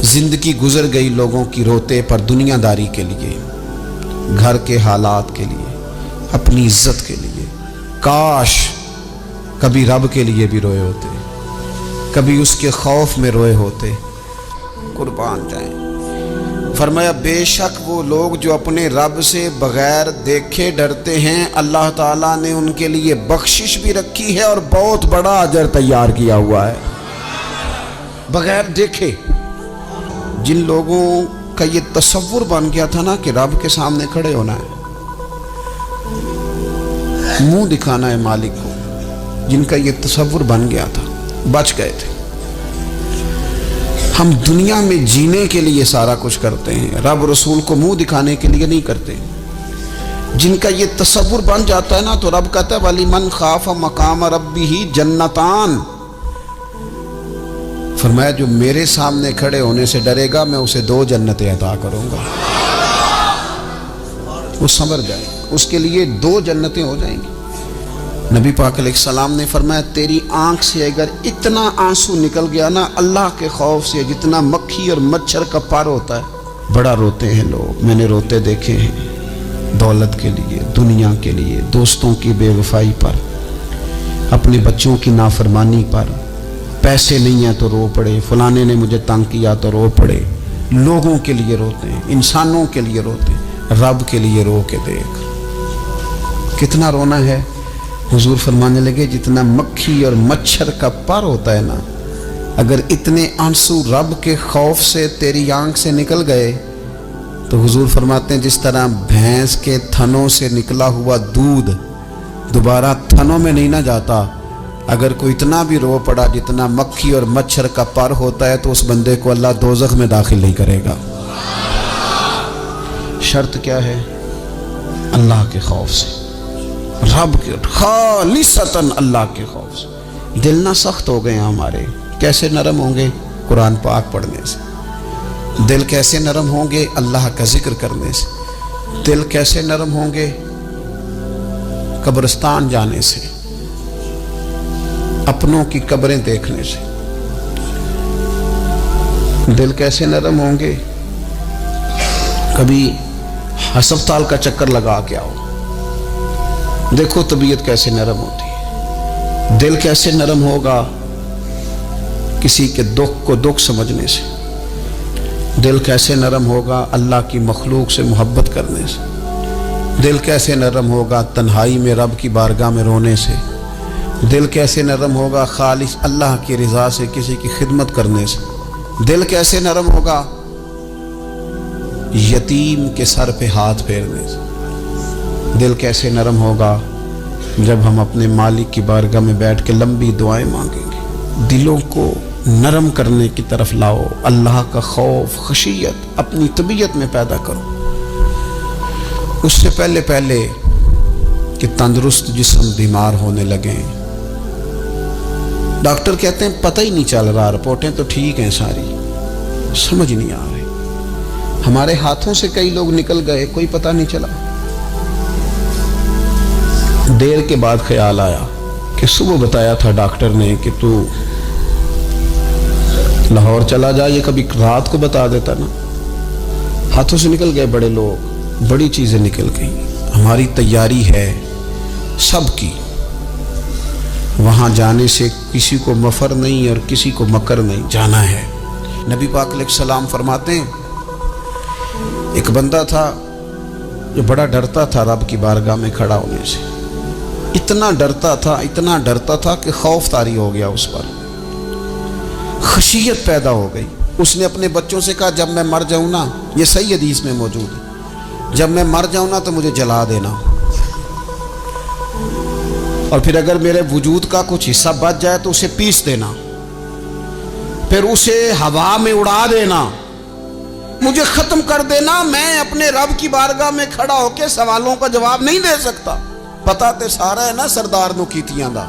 زندگی گزر گئی لوگوں کی روتے پر دنیا داری کے لیے، گھر کے حالات کے لیے، اپنی عزت کے لیے۔ کاش کبھی رب کے لیے بھی روئے ہوتے، کبھی اس کے خوف میں روئے ہوتے۔ قربان جائیں۔ فرمایا بے شک وہ لوگ جو اپنے رب سے بغیر دیکھے ڈرتے ہیں، اللہ تعالیٰ نے ان کے لیے بخشش بھی رکھی ہے اور بہت بڑا اجر تیار کیا ہوا ہے۔ بغیر دیکھے، جن لوگوں کا یہ تصور بن گیا تھا نا کہ رب کے سامنے کھڑے ہونا ہے، منہ دکھانا ہے مالک کو، جن کا یہ تصور بن گیا تھا، بچ گئے تھے۔ ہم دنیا میں جینے کے لیے سارا کچھ کرتے ہیں، رب رسول کو منہ دکھانے کے لیے نہیں کرتے۔ جن کا یہ تصور بن جاتا ہے نا تو رب کہتا ہے وَلِمَنْ خَافَ مَقَامَ رَبِّهِ جَنَّتَانِ، فرمایا جو میرے سامنے کھڑے ہونے سے ڈرے گا میں اسے 2 جنتیں عطا کروں گا۔ وہ سنور جائے، اس کے لیے 2 جنتیں ہو جائیں گی۔ نبی پاک علیہ السلام نے فرمایا تیری آنکھ سے اگر اتنا آنسو نکل گیا نا اللہ کے خوف سے، جتنا مکھی اور مچھر کا پر ہوتا ہے، بڑا روتے ہیں لوگ، میں نے روتے دیکھے ہیں، دولت کے لیے، دنیا کے لیے، دوستوں کی بے وفائی پر، اپنے بچوں کی نافرمانی پر، پیسے نہیں ہیں تو رو پڑے، فلانے نے مجھے تنگ کیا تو رو پڑے۔ لوگوں کے لیے روتے ہیں، انسانوں کے لیے روتے ہیں، رب کے لیے رو کے دیکھ کتنا رونا ہے۔ حضور فرمانے لگے جتنا مکھی اور مچھر کا پر ہوتا ہے نا، اگر اتنے آنسو رب کے خوف سے تیری آنکھ سے نکل گئے تو حضور فرماتے ہیں جس طرح بھینس کے تھنوں سے نکلا ہوا دودھ دوبارہ تھنوں میں نہیں نہ جاتا، اگر کوئی اتنا بھی رو پڑا جتنا مکھی اور مچھر کا پر ہوتا ہے تو اس بندے کو اللہ دوزخ میں داخل نہیں کرے گا۔ شرط کیا ہے؟ اللہ کے خوف سے، رب کے خالصتاً اللہ کے خوف سے۔ دل نہ سخت ہو گئے ہیں ہمارے، کیسے نرم ہوں گے؟ قرآن پاک پڑھنے سے۔ دل کیسے نرم ہوں گے؟ اللہ کا ذکر کرنے سے۔ دل کیسے نرم ہوں گے؟ قبرستان جانے سے، اپنوں کی قبریں دیکھنے سے۔ دل کیسے نرم ہوں گے؟ کبھی ہسپتال کا چکر لگا کے آؤ، دیکھو طبیعت کیسے نرم ہوتی ہے۔ دل کیسے نرم ہوگا؟ کسی کے دکھ کو دکھ سمجھنے سے۔ دل کیسے نرم ہوگا؟ اللہ کی مخلوق سے محبت کرنے سے۔ دل کیسے نرم ہوگا؟ تنہائی میں رب کی بارگاہ میں رونے سے۔ دل کیسے نرم ہوگا؟ خالص اللہ کی رضا سے کسی کی خدمت کرنے سے۔ دل کیسے نرم ہوگا؟ یتیم کے سر پہ ہاتھ پھیرنے سے۔ دل کیسے نرم ہوگا؟ جب ہم اپنے مالک کی بارگاہ میں بیٹھ کے لمبی دعائیں مانگیں گے۔ دلوں کو نرم کرنے کی طرف لاؤ، اللہ کا خوف، خشیت اپنی طبیعت میں پیدا کرو۔ اس سے پہلے کہ تندرست جسم بیمار ہونے لگیں۔ ڈاکٹر کہتے ہیں پتہ ہی نہیں چل رہا، رپورٹیں تو ٹھیک ہیں ساری، سمجھ نہیں آ رہی۔ ہمارے ہاتھوں سے کئی لوگ نکل گئے، کوئی پتہ نہیں چلا۔ دیر کے بعد خیال آیا کہ صبح بتایا تھا ڈاکٹر نے کہ تو لاہور چلا جا، یہ کبھی رات کو بتا دیتا نا۔ ہاتھوں سے نکل گئے بڑے لوگ، بڑی چیزیں نکل گئیں۔ ہماری تیاری ہے سب کی، وہاں جانے سے کسی کو مفر نہیں اور کسی کو مکر نہیں، جانا ہے۔ نبی پاک علیہ السلام فرماتے ہیں ایک بندہ تھا جو بڑا ڈرتا تھا رب کی بارگاہ میں کھڑا ہونے سے، اتنا ڈرتا تھا کہ خوف طاری ہو گیا، اس پر خشیت پیدا ہو گئی۔ اس نے اپنے بچوں سے کہا جب میں مر جاؤں نا، یہ صحیح حدیث میں موجود ہے، جب میں مر جاؤں نا تو مجھے جلا دینا، اور پھر اگر میرے وجود کا کچھ حصہ بچ جائے تو اسے پیس دینا، پھر اسے ہوا میں اڑا دینا، مجھے ختم کر دینا، میں اپنے رب کی بارگاہ میں کھڑا ہو کے سوالوں کا جواب نہیں دے سکتا۔ پتہ تے سارا ہے نا سردار نو کیتیاں دا،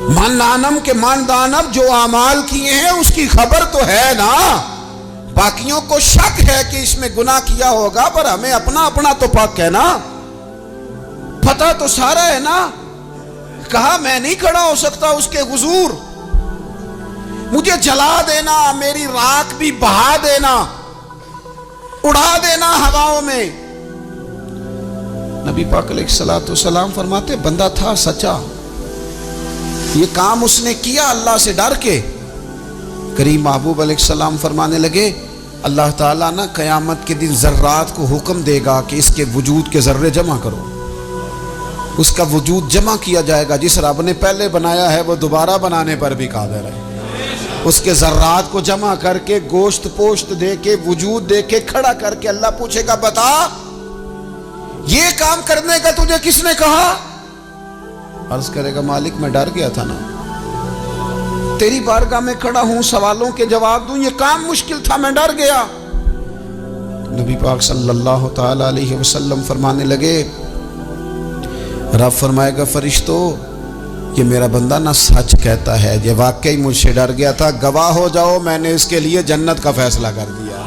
من دانم کے من دانب جو اعمال کیے ہیں اس کی خبر تو ہے نا، باقیوں کو شک ہے کہ اس میں گناہ کیا ہوگا، پر ہمیں اپنا تو پاک ہے نا، پتہ تو سارا ہے نا۔ کہا میں نہیں کھڑا ہو سکتا اس کے حضور، مجھے جلا دینا، میری راکھ بھی بہا دینا، اڑا دینا ہواؤں میں۔ نبی پاک علیہ الصلوۃ والسلام فرماتے بندہ تھا سچا، یہ کام اس نے کیا اللہ سے ڈر کے۔ کریم محبوب علیہ السلام فرمانے لگے اللہ تعالیٰ نا قیامت کے دن ذرات کو حکم دے گا کہ اس کے وجود کے ذرے جمع کرو، اس کا وجود جمع کیا جائے گا۔ جس رب نے پہلے بنایا ہے وہ دوبارہ بنانے پر بھی قادر ہے۔ اس کے ذرات کو جمع کر کے گوشت پوشت دے کے وجود دے کے کھڑا کر کے اللہ پوچھے گا بتا یہ کام کرنے کا تجھے کس نے کہا؟ عرض کرے گا مالک میں ڈر گیا تھا نا، تیری بارگاہ میں کھڑا ہوں سوالوں کے جواب دوں، یہ کام مشکل تھا میں ڈر گیا۔ نبی پاک صلی اللہ تعالی علیہ وسلم فرمانے لگے رب فرمائے گا فرشتو یہ میرا بندہ نہ سچ کہتا ہے، یہ واقعی مجھ سے ڈر گیا تھا، گواہ ہو جاؤ میں نے اس کے لیے جنت کا فیصلہ کر دیا۔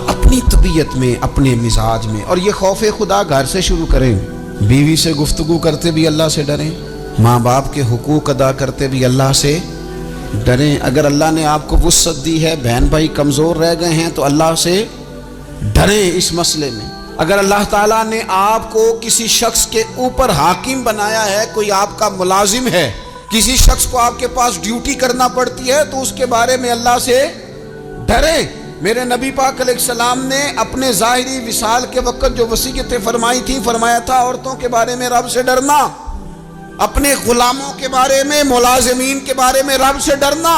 اپنی طبیعت میں اپنے مزاج میں، اور یہ خوف خدا گھر سے شروع کریں، بیوی سے گفتگو کرتے بھی اللہ سے ڈریں، ماں باپ کے حقوق ادا کرتے بھی اللہ سے ڈریں۔ اگر اللہ نے آپ کو وسعت دی ہے، بہن بھائی کمزور رہ گئے ہیں تو اللہ سے ڈریں اس مسئلے میں۔ اگر اللہ تعالیٰ نے آپ کو کسی شخص کے اوپر حاکم بنایا ہے، کوئی آپ کا ملازم ہے، کسی شخص کو آپ کے پاس ڈیوٹی کرنا پڑتی ہے تو اس کے بارے میں اللہ سے ڈریں۔ میرے نبی پاک علیہ السلام نے اپنے ظاہری وصال کے وقت جو وصیتیں فرمائی تھیں، فرمایا تھا عورتوں کے بارے میں رب سے ڈرنا، اپنے غلاموں کے بارے میں، ملازمین کے بارے میں رب سے ڈرنا،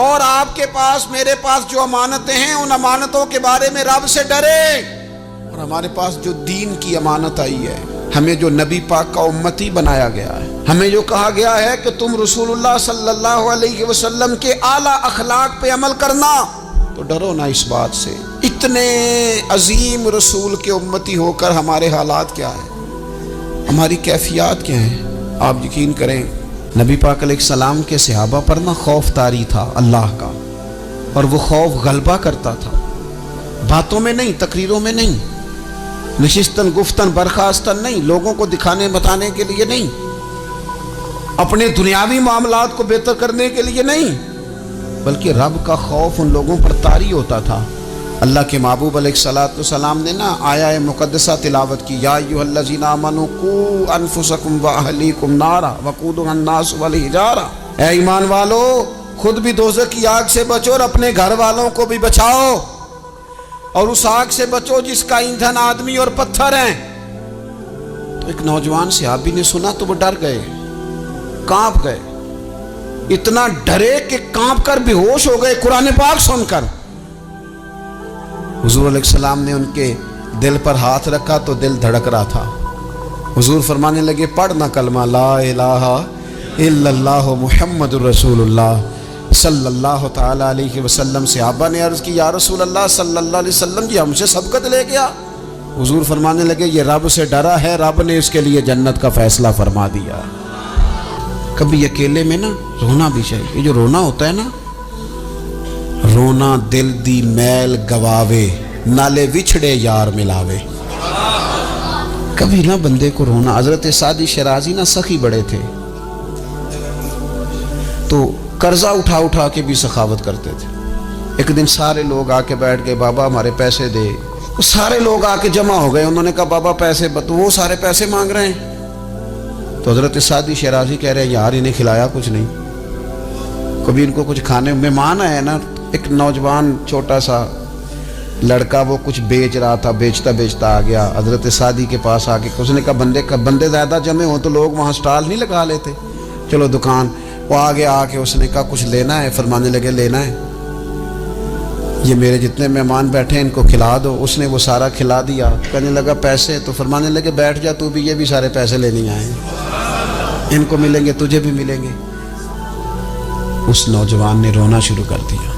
اور آپ کے پاس میرے پاس جو امانتیں ہیں ان امانتوں کے بارے میں رب سے ڈریں۔ اور ہمارے پاس جو دین کی امانت آئی ہے، ہمیں جو نبی پاک کا امتی بنایا گیا ہے، ہمیں جو کہا گیا ہے کہ تم رسول اللہ صلی اللہ علیہ وسلم کے اعلیٰ اخلاق پہ عمل کرنا، تو ڈرو نا اس بات سے۔ اتنے عظیم رسول کے امتی ہو کر ہمارے حالات کیا ہیں، ہماری کیفیات کیا ہیں؟ آپ یقین کریں نبی پاک علیہ السلام کے صحابہ پر نا خوف طاری تھا اللہ کا، اور وہ خوف غلبہ کرتا تھا، باتوں میں نہیں، تقریروں میں نہیں، نشستن گفتن برخاستن نہیں، لوگوں کو دکھانے بتانے کے لیے نہیں، اپنے دنیاوی معاملات کو بہتر کرنے کے لیے نہیں، بلکہ رب کا خوف ان لوگوں پر طاری ہوتا تھا۔ اللہ کے محبوب علیہ الصلوۃ والسلام نے نا آیہ مقدسہ تلاوت کی، یا ایھا الذین آمنوا قوا انفسکم واہلیکم نارا وقودھا الناس والحجارہ، اے ایمان والو خود بھی دوزخ کی آگ سے بچو اور اپنے گھر والوں کو بھی بچاؤ، اور اس آگ سے بچو جس کا ایندھن آدمی اور پتھر ہیں۔ تو ایک نوجوان صحابی نے سنا تو وہ ڈر گئے، کانپ گئے، اتنا ڈرے کہ کانپ کر بے ہوش ہو گئے قرآن پاک سن کر۔ حضور علیہ السلام نے ان کے دل پر ہاتھ رکھا تو دل دھڑک رہا تھا۔ حضور فرمانے لگے پڑھنا کلمہ لا الہ الا اللہ محمد الرسول اللہ صلی اللہ تعالیٰ علیہ وسلم۔ صحابہ نے عرض کی یا رسول اللہ صلی اللہ علیہ وسلم جی ہم سے سبقت لے گیا۔ حضور فرمانے لگے یہ رب سے ڈرا ہے، رب نے اس کے لیے جنت کا فیصلہ فرما دیا۔ کبھی اکیلے میں نا رونا بھی چاہیے، یہ جو رونا ہوتا ہے نا، رونا دل دی میل گواوے، نالے وچھڑے یار ملاوے۔ کبھی نہ بندے کو رونا۔ حضرت سعدی شیرازی نا سخی بڑے تھے، تو قرضہ اٹھا اٹھا کے بھی سخاوت کرتے تھے۔ ایک دن سارے لوگ آ کے بیٹھ گئے، بابا ہمارے پیسے دے۔ وہ سارے لوگ آ کے جمع ہو گئے، انہوں نے کہا بابا پیسے، تو وہ سارے پیسے مانگ رہے ہیں۔ تو حضرت سعدی شیرازی کہہ رہے ہیں یار انہیں کھلایا کچھ نہیں، کبھی ان کو کچھ کھانے، مہمان آئے نا۔ ایک نوجوان چھوٹا سا لڑکا وہ کچھ بیچ رہا تھا، بیچتا بیچتا آ گیا حضرت سعدی کے پاس آ کے، اس نے کہا بندے زیادہ جمع ہوں تو لوگ وہاں سٹال نہیں لگا لیتے، چلو دکان۔ وہ آگے آ کے اس نے کہا کچھ لینا ہے؟ فرمانے لگے لینا ہے، یہ میرے جتنے مہمان بیٹھے ہیں ان کو کھلا دو۔ اس نے وہ سارا کھلا دیا۔ کہنے لگا پیسے؟ تو فرمانے لگے بیٹھ جا تو بھی، یہ بھی سارے پیسے لینے آئے ہیں، ان کو ملیں گے تجھے بھی ملیں گے۔ اس نوجوان نے رونا شروع کر دیا،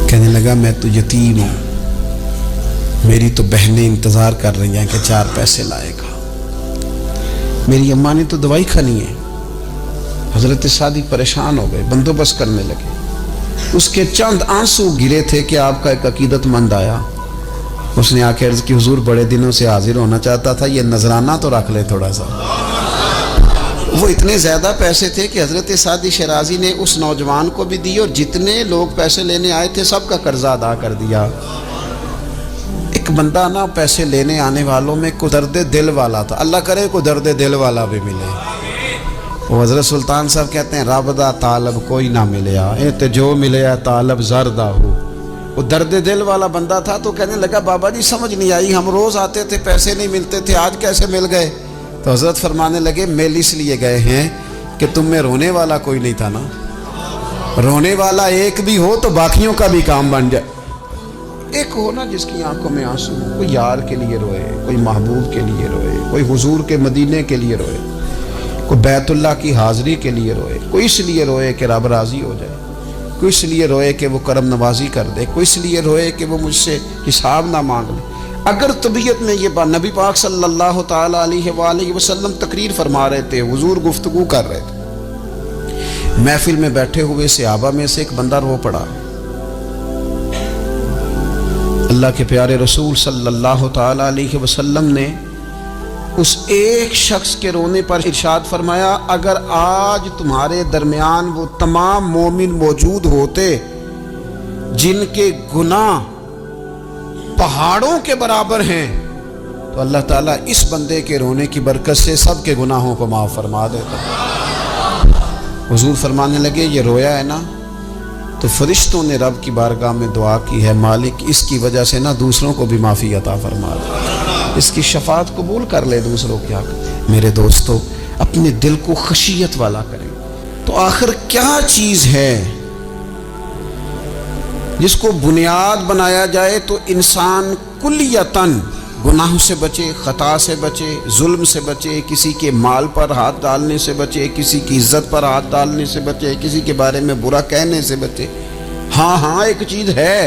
کہنے لگا میں تو یتیم ہوں، میری تو بہنیں انتظار کر رہی ہیں کہ 4 پیسے لائے گا، میری اماں نے تو دوائی کھانی ہے۔ حضرت سعدی پریشان ہو گئے، بندوبست کرنے لگے۔ اس کے چند آنسو گرے تھے کہ آپ کا ایک عقیدت مند آیا، اس نے آ کے عرض کی حضور بڑے دنوں سے حاضر ہونا چاہتا تھا، یہ نذرانہ تو رکھ لے تھوڑا سا۔ وہ اتنے زیادہ پیسے تھے کہ حضرت سعدی شیرازی نے اس نوجوان کو بھی دی اور جتنے لوگ پیسے لینے آئے تھے سب کا قرضہ ادا کر دیا۔ ایک بندہ نا پیسے لینے آنے والوں میں کوئی درد دل والا تھا، اللہ کرے کوئی درد دل والا بھی ملے۔ وہ حضرت سلطان صاحب کہتے ہیں رب دا طالب کوئی نہ ملیا، اے تے جو ملیا طالب زردہ ہو۔ وہ درد دل والا بندہ تھا تو کہنے لگا بابا جی سمجھ نہیں آئی، ہم روز آتے تھے پیسے نہیں ملتے تھے، آج کیسے مل گئے؟ تو حضرت فرمانے لگے مل اس لیے گئے ہیں کہ تم میں رونے والا کوئی نہیں تھا نا، رونے والا ایک بھی ہو تو باقیوں کا بھی کام بن جائے۔ ایک ہو نا جس کی آنکھوں میں آنسو، کوئی یار کے لیے روئے، کوئی محبوب کے لیے روئے، کوئی حضور کے مدینے کے لیے روئے، کوئی بیت اللہ کی حاضری کے لیے روئے، کوئی اس لیے روئے کہ رب راضی ہو جائے، کوئی اس لیے روئے کہ وہ کرم نوازی کر دے، کوئی اس لیے روئے کہ وہ مجھ سے حساب نہ مانگ لے۔ اگر طبیعت میں یہ بات، نبی پاک صلی اللہ تعالیٰ علیہ وآلہ وسلم تقریر فرما رہے تھے، حضور گفتگو کر رہے تھے، محفل میں بیٹھے ہوئے صحابہ میں سے ایک بندہ رو پڑا۔ اللہ کے پیارے رسول صلی اللہ تعالیٰ علیہ وسلم نے اس ایک شخص کے رونے پر ارشاد فرمایا اگر آج تمہارے درمیان وہ تمام مومن موجود ہوتے جن کے گناہ پہاڑوں کے برابر ہیں تو اللہ تعالیٰ اس بندے کے رونے کی برکت سے سب کے گناہوں کو معاف فرما دیتا۔ حضور فرمانے لگے یہ رویا ہے نا تو فرشتوں نے رب کی بارگاہ میں دعا کی ہے مالک اس کی وجہ سے نا دوسروں کو بھی معافی عطا فرما دے، اس کی شفاعت قبول کر لے دوسروں کی حق۔ میرے دوستو اپنے دل کو خشیت والا کریں۔ تو آخر کیا چیز ہے جس کو بنیاد بنایا جائے تو انسان کلیتاً گناہ سے بچے، خطا سے بچے، ظلم سے بچے، کسی کے مال پر ہاتھ ڈالنے سے بچے، کسی کی عزت پر ہاتھ ڈالنے سے بچے، کسی کے بارے میں برا کہنے سے بچے۔ ہاں ایک چیز ہے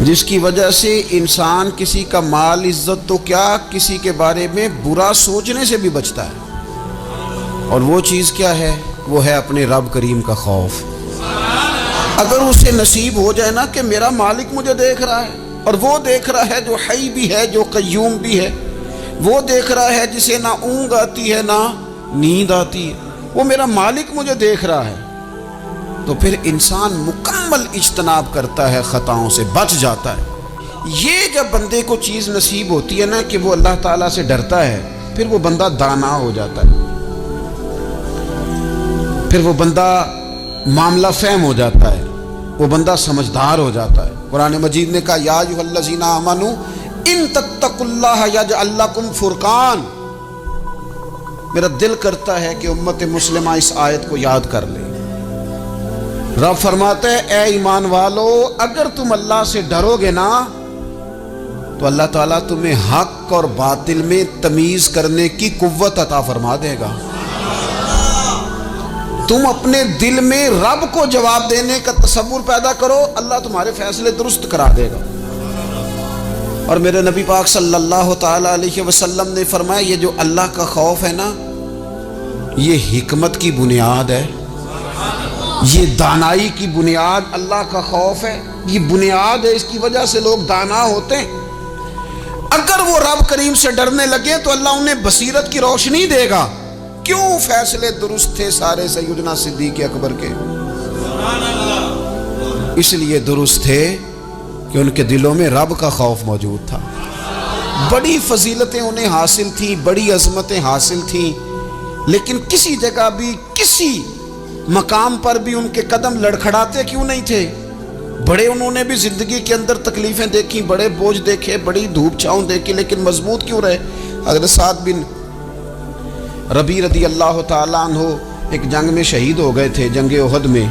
جس کی وجہ سے انسان کسی کا مال عزت تو کیا کسی کے بارے میں برا سوچنے سے بھی بچتا ہے، اور وہ چیز کیا ہے؟ وہ ہے اپنے رب کریم کا خوف۔ اگر اسے نصیب ہو جائے نا کہ میرا مالک مجھے دیکھ رہا ہے، اور وہ دیکھ رہا ہے جو حی بھی ہے، جو قیوم بھی ہے، وہ دیکھ رہا ہے جسے نہ اونگ آتی ہے نہ نیند آتی ہے، وہ میرا مالک مجھے دیکھ رہا ہے، تو پھر انسان مکمل اجتناب کرتا ہے، خطاؤں سے بچ جاتا ہے۔ یہ جب بندے کو چیز نصیب ہوتی ہے نا کہ وہ اللہ تعالیٰ سے ڈرتا ہے، پھر وہ بندہ دانا ہو جاتا ہے، پھر وہ بندہ معاملہ فہم ہو جاتا ہے، وہ بندہ سمجھدار ہو جاتا ہے۔ قرآن مجید نے کہا یا ایھا الذین آمنوا ان تتقوا اللہ یجعل لکم فرقان۔ میرا دل کرتا ہے کہ امت مسلمہ اس آیت کو یاد کر لے۔ رب فرماتے ہیں اے ایمان والو اگر تم اللہ سے ڈرو گے نا تو اللہ تعالیٰ تمہیں حق اور باطل میں تمیز کرنے کی قوت عطا فرما دے گا۔ تم اپنے دل میں رب کو جواب دینے کا تصور پیدا کرو، اللہ تمہارے فیصلے درست کرا دے گا۔ اور میرے نبی پاک صلی اللہ تعالیٰ علیہ وسلم نے فرمایا یہ جو اللہ کا خوف ہے نا یہ حکمت کی بنیاد ہے، یہ دانائی کی بنیاد اللہ کا خوف ہے، یہ بنیاد ہے، اس کی وجہ سے لوگ دانا ہوتے ہیں۔ اگر وہ رب کریم سے ڈرنے لگے تو اللہ انہیں بصیرت کی روشنی دے گا۔ کیوں فیصلے درست تھے سارے سیدنا صدیق اکبر کے؟ اس لیے درست تھے کہ ان کے دلوں میں رب کا خوف موجود تھا۔ بڑی فضیلتیں انہیں حاصل تھیں، بڑی عظمتیں حاصل تھیں، لیکن کسی جگہ بھی کسی مقام پر بھی ان کے قدم لڑکھڑاتے کیوں نہیں تھے؟ بڑے انہوں نے بھی زندگی کے اندر تکلیفیں دیکھی، بڑے بوجھ دیکھے، بڑی دھوپ چھاؤں دیکھی، لیکن مضبوط کیوں رہے؟ حضرت سعد بن ربیع رضی اللہ تعالیٰ عنہ ایک جنگ میں شہید ہو گئے تھے، جنگ احد میں۔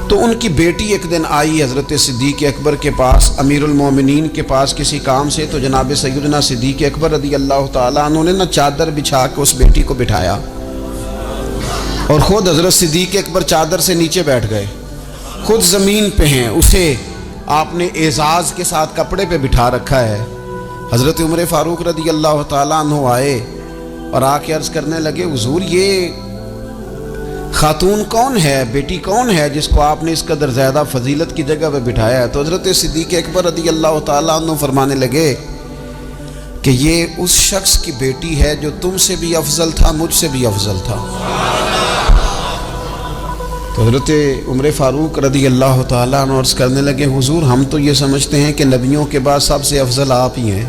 تو ان کی بیٹی ایک دن آئی حضرت صدیق اکبر کے پاس، امیر المومنین کے پاس کسی کام سے، تو جناب سیدنا صدیق اکبر رضی اللہ تعالیٰ عنہ نے نا چادر بچھا کے اس بیٹی کو بٹھایا، اور خود حضرت صدیق اکبر چادر سے نیچے بیٹھ گئے، خود زمین پہ ہیں، اسے آپ نے اعزاز کے ساتھ کپڑے پہ بٹھا رکھا ہے۔ حضرت عمر فاروق رضی اللہ تعالیٰ عنہ آئے اور آ کے عرض کرنے لگے حضور یہ خاتون کون ہے، بیٹی کون ہے جس کو آپ نے اس قدر زیادہ فضیلت کی جگہ پہ بٹھایا ہے؟ تو حضرت صدیق اکبر رضی اللہ تعالیٰ عنہ فرمانے لگے کہ یہ اس شخص کی بیٹی ہے جو تم سے بھی افضل تھا، مجھ سے بھی افضل تھا۔ تو حضرت عمر فاروق رضی اللہ تعالیٰ عنہ عرض کرنے لگے حضور ہم تو یہ سمجھتے ہیں کہ نبیوں کے بعد سب سے افضل آپ ہی ہیں،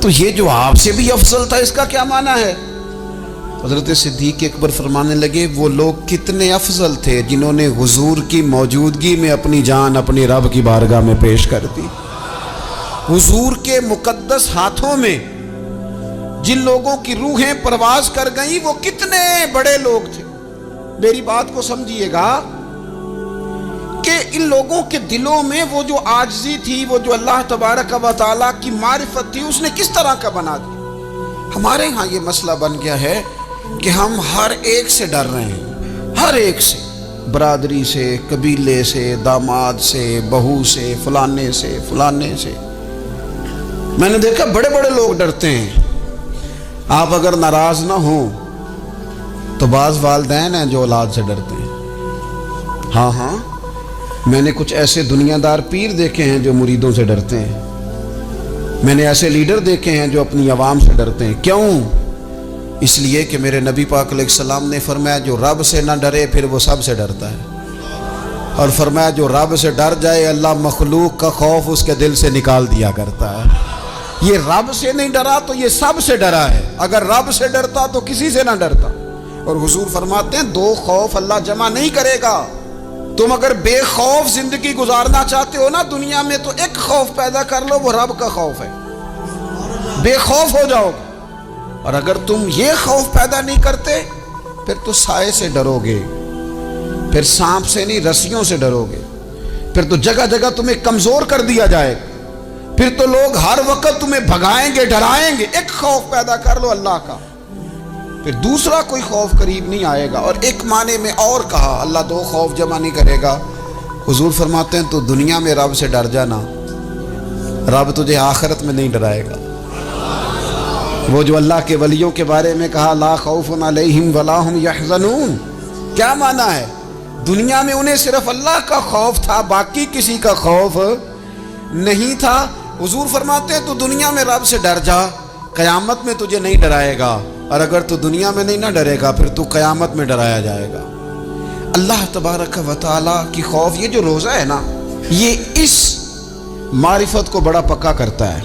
تو یہ جو آپ سے بھی افضل تھا اس کا کیا معنی ہے؟ حضرت صدیق اکبر فرمانے لگے وہ لوگ کتنے افضل تھے جنہوں نے حضور کی موجودگی میں اپنی جان اپنی رب کی بارگاہ میں پیش کر دی۔ حضور کے مقدس ہاتھوں میں جن لوگوں کی روحیں پرواز کر گئیں وہ کتنے بڑے لوگ تھے۔ میری بات کو سمجھیے گا کہ ان لوگوں کے دلوں میں وہ جو عاجزی تھی، وہ جو اللہ تبارک و تعالیٰ کی معرفت تھی، اس نے کس طرح کا بنا دیا۔ ہمارے ہاں یہ مسئلہ بن گیا ہے کہ ہم ہر ایک سے ڈر رہے ہیں، ہر ایک سے، برادری سے، قبیلے سے، داماد سے، بہو سے، فلانے سے، فلانے سے۔ میں نے دیکھا بڑے بڑے لوگ ڈرتے ہیں۔ آپ اگر ناراض نہ ہوں تو بعض والدین ہیں جو اولاد سے ڈرتے ہیں۔ ہاں میں نے کچھ ایسے دنیا دار پیر دیکھے ہیں جو مریدوں سے ڈرتے ہیں۔ میں نے ایسے لیڈر دیکھے ہیں جو اپنی عوام سے ڈرتے ہیں۔ کیوں؟ اس لیے کہ میرے نبی پاک علیہ السلام نے فرمایا جو رب سے نہ ڈرے پھر وہ سب سے ڈرتا ہے، اور فرمایا جو رب سے ڈر جائے اللہ مخلوق کا خوف اس کے دل سے نکال دیا کرتا ہے۔ یہ رب سے نہیں ڈرا تو یہ سب سے ڈرا ہے، اگر رب سے ڈرتا تو کسی سے نہ ڈرتا۔ اور حضور فرماتے ہیں دو خوف اللہ جمع نہیں کرے گا۔ تم اگر بے خوف زندگی گزارنا چاہتے ہو نا دنیا میں تو ایک خوف پیدا کر لو، وہ رب کا خوف ہے، بے خوف ہو جاؤ گے۔ اور اگر تم یہ خوف پیدا نہیں کرتے پھر تو سائے سے ڈرو گے، پھر سانپ سے نہیں رسیوں سے ڈرو گے، پھر تو جگہ جگہ تمہیں کمزور کر دیا جائے گا، پھر تو لوگ ہر وقت تمہیں بھگائیں گے ڈرائیں گے۔ ایک خوف پیدا کر لو اللہ کا، پھر دوسرا کوئی خوف قریب نہیں آئے گا۔ اور ایک معنی میں اور کہا اللہ دو خوف جمع نہیں کرے گا۔ حضور فرماتے ہیں تو دنیا میں رب سے ڈر جانا، رب تجھے آخرت میں نہیں ڈرائے گا۔ وہ جو اللہ کے ولیوں کے بارے میں کہا لا خوف علیہم ولا ہم یحزنون، کیا معنی ہے؟ دنیا میں انہیں صرف اللہ کا خوف تھا، باقی کسی کا خوف نہیں تھا۔ حضور فرماتے ہیں تو دنیا میں رب سے ڈر جا، قیامت میں تجھے نہیں ڈرائے گا، اور اگر تو دنیا میں نہیں نہ ڈرے گا پھر تو قیامت میں ڈرایا جائے گا۔ اللہ تبارک و تعالیٰ کی خوف، یہ جو روزہ ہے نا یہ اس معرفت کو بڑا پکا کرتا ہے۔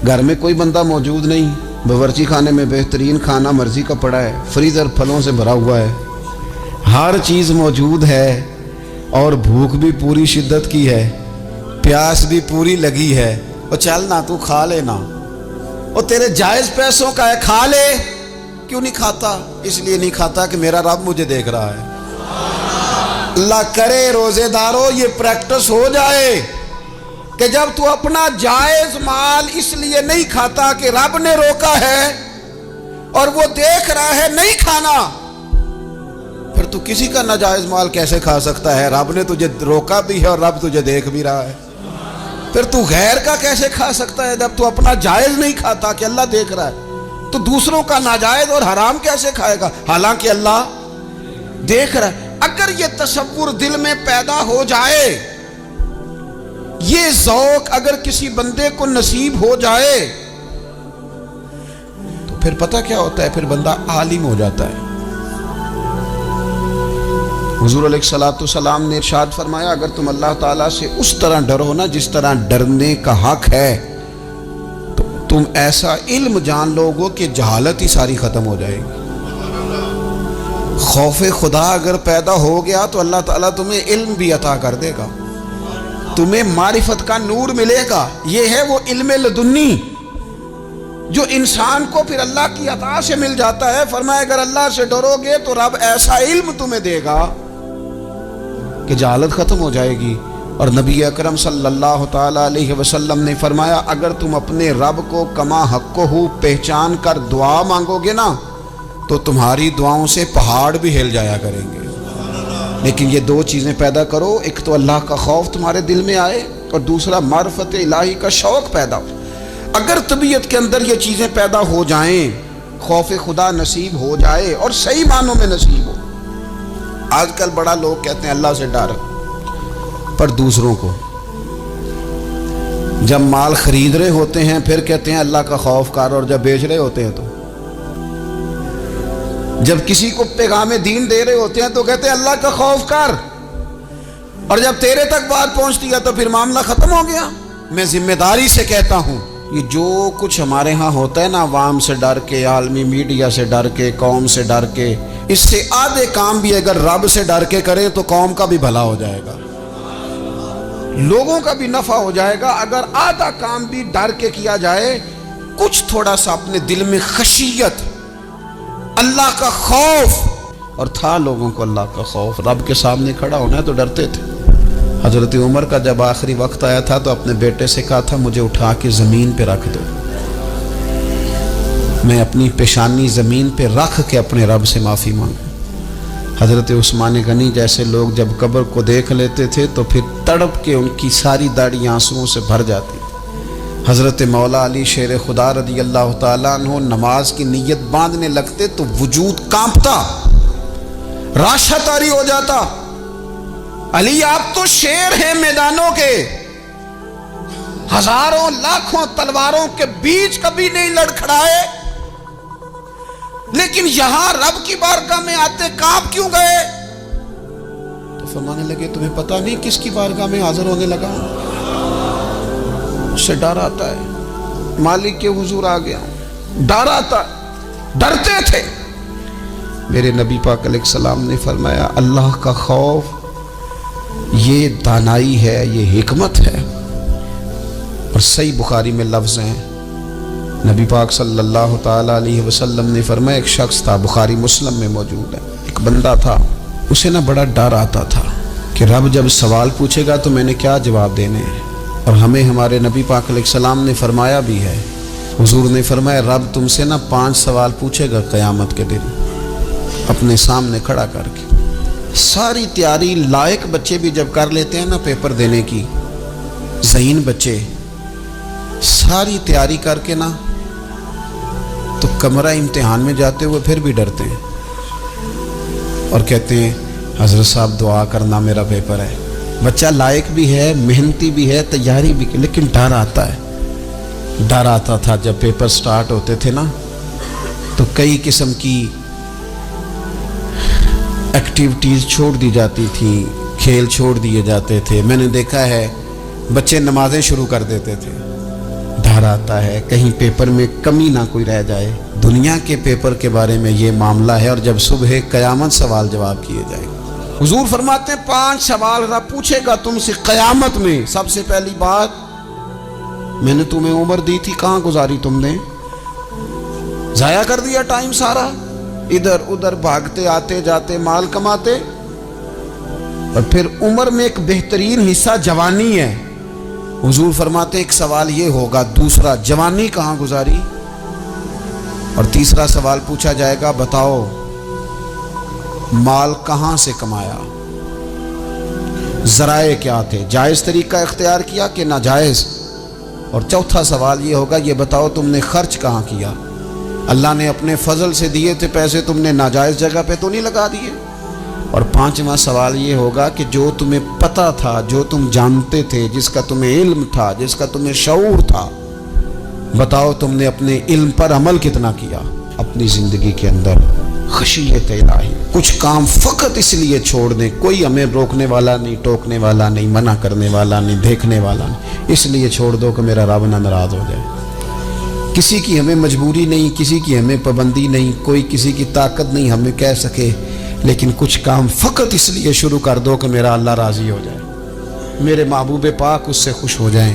گھر میں کوئی بندہ موجود نہیں، باورچی خانے میں بہترین کھانا مرضی کا پڑا ہے، فریزر پھلوں سے بھرا ہوا ہے، ہر چیز موجود ہے، اور بھوک بھی پوری شدت کی ہے، پیاس بھی پوری لگی ہے، اور چل نہ تو کھا لینا، اور تیرے جائز پیسوں کا ہے کھا لے۔ کیوں نہیں کھاتا؟ اس لیے نہیں کھاتا کہ میرا رب مجھے دیکھ رہا ہے۔ اللہ کرے روزے داروں یہ پریکٹس ہو جائے کہ جب تو اپنا جائز مال اس لیے نہیں کھاتا کہ رب نے روکا ہے اور وہ دیکھ رہا ہے نہیں کھانا، پھر تو کسی کا ناجائز مال کیسے کھا سکتا ہے؟ رب نے تجھے روکا بھی ہے اور رب تجھے دیکھ بھی رہا ہے، پھر تو غیر کا کیسے کھا سکتا ہے جب تو اپنا جائز نہیں کھاتا کہ اللہ دیکھ رہا ہے؟ تو دوسروں کا ناجائز اور حرام کیسے کھائے گا حالانکہ اللہ دیکھ رہا ہے؟ اگر یہ تصور دل میں پیدا ہو جائے، یہ ذوق اگر کسی بندے کو نصیب ہو جائے تو پھر پتہ کیا ہوتا ہے؟ پھر بندہ عالم ہو جاتا ہے۔ حضور علیہ الصلوۃ والسلام نے ارشاد فرمایا اگر تم اللہ تعالیٰ سے اس طرح ڈرو نا جس طرح ڈرنے کا حق ہے تو تم ایسا علم جان لو گو کہ جہالت ہی ساری ختم ہو جائے گی۔ خوف خدا اگر پیدا ہو گیا تو اللہ تعالیٰ تمہیں علم بھی عطا کر دے گا، تمہیں معرفت کا نور ملے گا۔ یہ ہے وہ علم لدنی جو انسان کو پھر اللہ کی عطا سے مل جاتا ہے۔ فرمایا اگر اللہ سے ڈرو گے تو رب ایسا علم تمہیں دے گا کہ جہالت ختم ہو جائے گی۔ اور نبی اکرم صلی اللہ تعالی علیہ وسلم نے فرمایا اگر تم اپنے رب کو کما حق ہو پہچان کر دعا مانگو گے نا تو تمہاری دعاؤں سے پہاڑ بھی ہل جایا کریں گے۔ لیکن یہ دو چیزیں پیدا کرو، ایک تو اللہ کا خوف تمہارے دل میں آئے اور دوسرا معرفت الہی کا شوق پیدا ہو۔ اگر طبیعت کے اندر یہ چیزیں پیدا ہو جائیں، خوف خدا نصیب ہو جائے اور صحیح معنوں میں نصیب ہو۔ آج کل بڑا لوگ کہتے ہیں اللہ سے ڈر، پر دوسروں کو جب مال خرید رہے ہوتے ہیں پھر کہتے ہیں اللہ کا خوف کر، اور جب بیچ رہے ہوتے ہیں تو، جب کسی کو پیغام دین دے رہے ہوتے ہیں تو کہتے ہیں اللہ کا خوف کر، اور جب تیرے تک بات پہنچتی ہے تو پھر معاملہ ختم ہو گیا۔ میں ذمہ داری سے کہتا ہوں، یہ جو کچھ ہمارے ہاں ہوتا ہے نا، عوام سے ڈر کے، عالمی میڈیا سے ڈر کے، قوم سے ڈر کے، اس سے آدھے کام بھی اگر رب سے ڈر کے کریں تو قوم کا بھی بھلا ہو جائے گا، لوگوں کا بھی نفع ہو جائے گا۔ اگر آدھا کام بھی ڈر کے کیا جائے، کچھ تھوڑا سا اپنے دل میں خشیت، اللہ کا خوف، اور تھا لوگوں کو اللہ کا خوف، رب کے سامنے کھڑا ہونا ہے تو ڈرتے تھے۔ حضرت عمر کا جب آخری وقت آیا تھا تو اپنے بیٹے سے کہا تھا مجھے اٹھا کے زمین پہ رکھ دو، میں اپنی پیشانی زمین پہ رکھ کے اپنے رب سے معافی مانگوں۔ حضرت عثمان غنی جیسے لوگ جب قبر کو دیکھ لیتے تھے تو پھر تڑپ کے ان کی ساری داڑھی آنسوؤں سے بھر جاتی۔ حضرت مولا علی شیر خدا رضی اللہ تعالیٰ عنہ نماز کی نیت باندھنے لگتے تو وجود کانپتا، راشہ طاری ہو جاتا۔ علی آپ تو شیر ہیں میدانوں کے، ہزاروں لاکھوں تلواروں کے بیچ کبھی نہیں لڑکھڑائے، لیکن یہاں رب کی بارگاہ میں آتے کانپ کیوں گئے؟ تو فرمانے لگے تمہیں پتہ نہیں کس کی بارگاہ میں حاضر ہونے لگا؟ اس سے ڈر آتا ہے، مالک کے حضور آ گیا، ڈر آتا، ڈرتے تھے۔ میرے نبی پاک علیہ السلام نے فرمایا اللہ کا خوف یہ دانائی ہے، یہ حکمت ہے۔ اور صحیح بخاری میں لفظ ہیں، نبی پاک صلی اللہ تعالیٰ علیہ وسلم نے فرمایا ایک شخص تھا، بخاری مسلم میں موجود ہے، ایک بندہ تھا، اسے نا بڑا ڈر آتا تھا کہ رب جب سوال پوچھے گا تو میں نے کیا جواب دینے ہیں۔ اور ہمیں ہمارے نبی پاک علیہ السلام نے فرمایا بھی ہے، حضور نے فرمایا رب تم سے نا 5 سوال پوچھے گا قیامت کے دن، اپنے سامنے کھڑا کر کے۔ ساری تیاری لائق بچے بھی جب کر لیتے ہیں نا پیپر دینے کی، ذہین بچے ساری تیاری کر کے نا تو کمرہ امتحان میں جاتے ہوئے پھر بھی ڈرتے ہیں اور کہتے ہیں حضرت صاحب دعا کرنا میرا پیپر ہے۔ بچہ لائق بھی ہے، محنتی بھی ہے، تیاری بھی، لیکن ڈر آتا ہے۔ ڈر آتا تھا جب پیپر سٹارٹ ہوتے تھے نا تو کئی قسم کی ایکٹیویٹیز چھوڑ دی جاتی تھی، کھیل چھوڑ دیے جاتے تھے۔ میں نے دیکھا ہے بچے نمازیں شروع کر دیتے تھے، ڈر آتا ہے کہیں پیپر میں کمی نہ کوئی رہ جائے۔ دنیا کے پیپر کے بارے میں یہ معاملہ ہے، اور جب صبح قیامت سوال جواب کیے جائیں گے، حضور فرماتے ہیں 5 سوال رب پوچھے گا تم سے قیامت میں۔ سب سے پہلی بات، میں نے تمہیں عمر دی تھی کہاں گزاری تم نے؟ ضائع کر دیا ٹائم سارا، ادھر ادھر بھاگتے آتے جاتے مال کماتے۔ اور پھر عمر میں ایک بہترین حصہ جوانی ہے، حضور فرماتے ایک سوال یہ ہوگا، دوسرا جوانی کہاں گزاری؟ اور تیسرا سوال پوچھا جائے گا بتاؤ مال کہاں سے کمایا، ذرائع کیا تھے، جائز طریقہ اختیار کیا کہ ناجائز؟ اور چوتھا سوال یہ ہوگا یہ بتاؤ تم نے خرچ کہاں کیا، اللہ نے اپنے فضل سے دیے تھے پیسے، تم نے ناجائز جگہ پہ تو نہیں لگا دیے؟ اور 5واں سوال یہ ہوگا کہ جو تمہیں پتہ تھا، جو تم جانتے تھے، جس کا تمہیں علم تھا، جس کا تمہیں شعور تھا، بتاؤ تم نے اپنے علم پر عمل کتنا کیا اپنی زندگی کے اندر؟ خشیت الہی، کچھ کام فقط اس لیے چھوڑ دیں، کوئی ہمیں روکنے والا نہیں، ٹوکنے والا نہیں، منع کرنے والا نہیں، دیکھنے والا نہیں، اس لیے چھوڑ دو کہ میرا رب نہ ناراض ہو جائے۔ کسی کی ہمیں مجبوری نہیں، کسی کی ہمیں پابندی نہیں، کوئی کسی کی طاقت نہیں ہمیں کہہ سکے، لیکن کچھ کام فقط اس لیے شروع کر دو کہ میرا اللہ راضی ہو جائے، میرے محبوب پاک اس سے خوش ہو جائیں۔